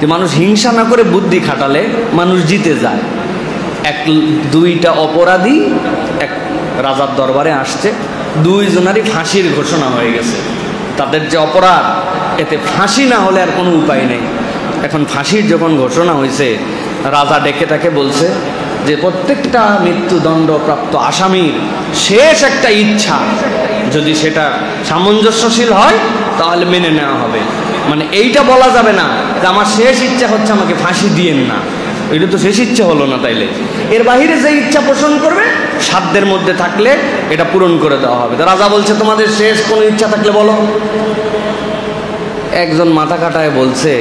মানুষ হিংসা না করে বুদ্ধি খাটালে মানুষ জিতে যায়। দুইটা অপরাধী এক রাজার দরবারে আসছে, দুইজনারই ফাঁসির ঘোষণা হয়ে গেছে। তাদের যে অপরাধ, এতে ফাঁসি না হলে আর কোনো উপায় নেই। এখন ফাঁসির যখন ঘোষণা হয়েছে, রাজা ডেকে তাকে বলছে যে প্রত্যেকটা মৃত্যুদণ্ডপ্রাপ্ত আসামির শেষ একটা ইচ্ছা, যদি সেটা সামঞ্জস্যশীল হয় তাহলে মেনে নেওয়া হবে। মানে এইটা বলা যাবে না যে আমার শেষ ইচ্ছা হচ্ছে আমাকে ফাঁসি দিয়েন না, এটা তো শেষ ইচ্ছা হলো না। তাইলে এর বাহিরে যে ইচ্ছা পোষণ করবে সাধ্যের মধ্যে থাকলে এটা পূরণ করে দেওয়া হবে। রাজা বলছে তোমাদের শেষ কোনো ইচ্ছা থাকলে বলো। একজন মাথা কাটায় বলছে,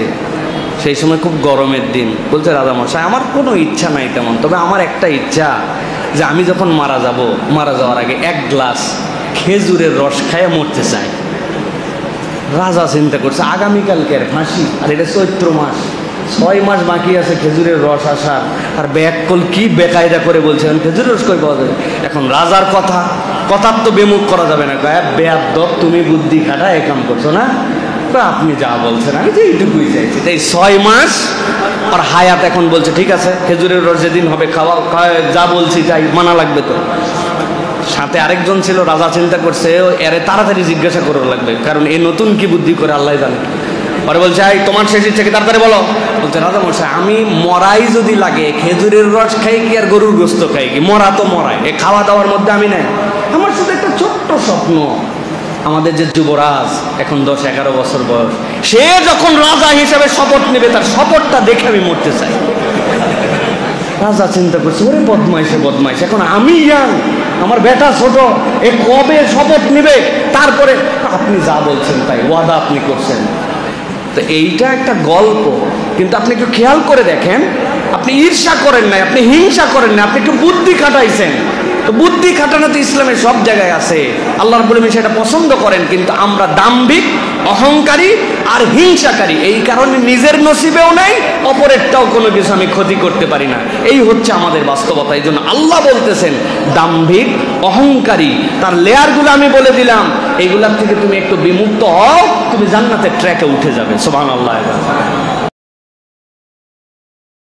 সেই সময় খুব গরমের দিন, বলছে রাজা মশাই আমার কোনো ইচ্ছা নাই তেমন, তবে আমার একটা ইচ্ছা যে আমি যখন মারা যাওয়ার আগে এক গ্লাস খেজুরের রস খাইয়ে মরতে চাই। রাজা চিন্তা করছে আগামীকালকের ফাঁসি, আর এটা চৈত্র মাস, 6 মাস বাকি আছে খেজুরের রস আসার, আর ব্যাককল কি বেকায়দা করে বলছে খেজুরের রস কই পাওয়া যাবে। এখন রাজার কথার তো বেমুখ করা যাবে না। বেয়াদব, তুমি বুদ্ধি খাটা এ কাম করছো না, আপনি যা বলছেন আমি তো এইটুকুই চাইছি। তাই 6 মাস আর হায়াত এখন বলছে ঠিক আছে খেজুরের রস যেদিন হবে খাওয়া, যা বলছি তাই মানা লাগবে। তো সাথে আরেকজন ছিল, রাজা চিন্তা করছে এরে তাড়াতাড়ি জিজ্ঞাসা করার লাগবে, কারণ এ নতুন কি বুদ্ধি করে আল্লাহ জানে। পরে বলছে এই তোমার শেষ ইচ্ছা কি, তাড়াতাড়ি বলো। বলছে রাজা মশাই আমি মরাই যদি লাগে খেজুরের রস খাই কি আর গরুর গোস্ত খাই কি, মরা তো মরাই, এ খাওয়া দাওয়ার মধ্যে আমি নাই। আমার শুধু একটা ছোট্ট স্বপ্ন, আমাদের যে যুবরাজ এখন 10-11 বছর বয়স, সে যখন রাজা হিসেবে শপথ নেবে তার শপথটা দেখে আমি মরতে চাই। রাজা চিন্তা করছে ওরে বদমাইশ, এখন আমি ইয়াং, আমার বেটা ছোট, এ কবে শপথ নেবে, তারপরে আপনি যা বলছেন তাই ওয়াদা আপনি করছেন। তো এইটা একটা গল্প, কিন্তু আপনি একটু খেয়াল করে দেখেন, আপনি ঈর্ষা করেন নাই, আপনি হিংসা করেন না, আপনি একটু বুদ্ধি খাটাইছেন। তো বুদ্ধি খাটানো তো ইসলামের সব জায়গায় আছে, আল্লাহ রাব্বুল আলামিন সেটা পছন্দ করেন। কিন্তু আমরা দাম্ভিক, অহংকারী আর হিংসাকারী, এই কারণে নিজের নসিবেও নেই, অপরেরটাও কোনো কিছু আমি ক্ষতি করতে পারি না। এই হচ্ছে আমাদের বাস্তবতা। এই জন্য আল্লাহ বলতেছেন দাম্ভিক, অহংকারী, তার লেয়ারগুলো আমি বলে দিলাম, এইগুলার থেকে তুমি একটু বিমুক্ত হও, তুমি জান্নাতের ট্র্যাকে উঠে যাবে। সুবহানাল্লাহ।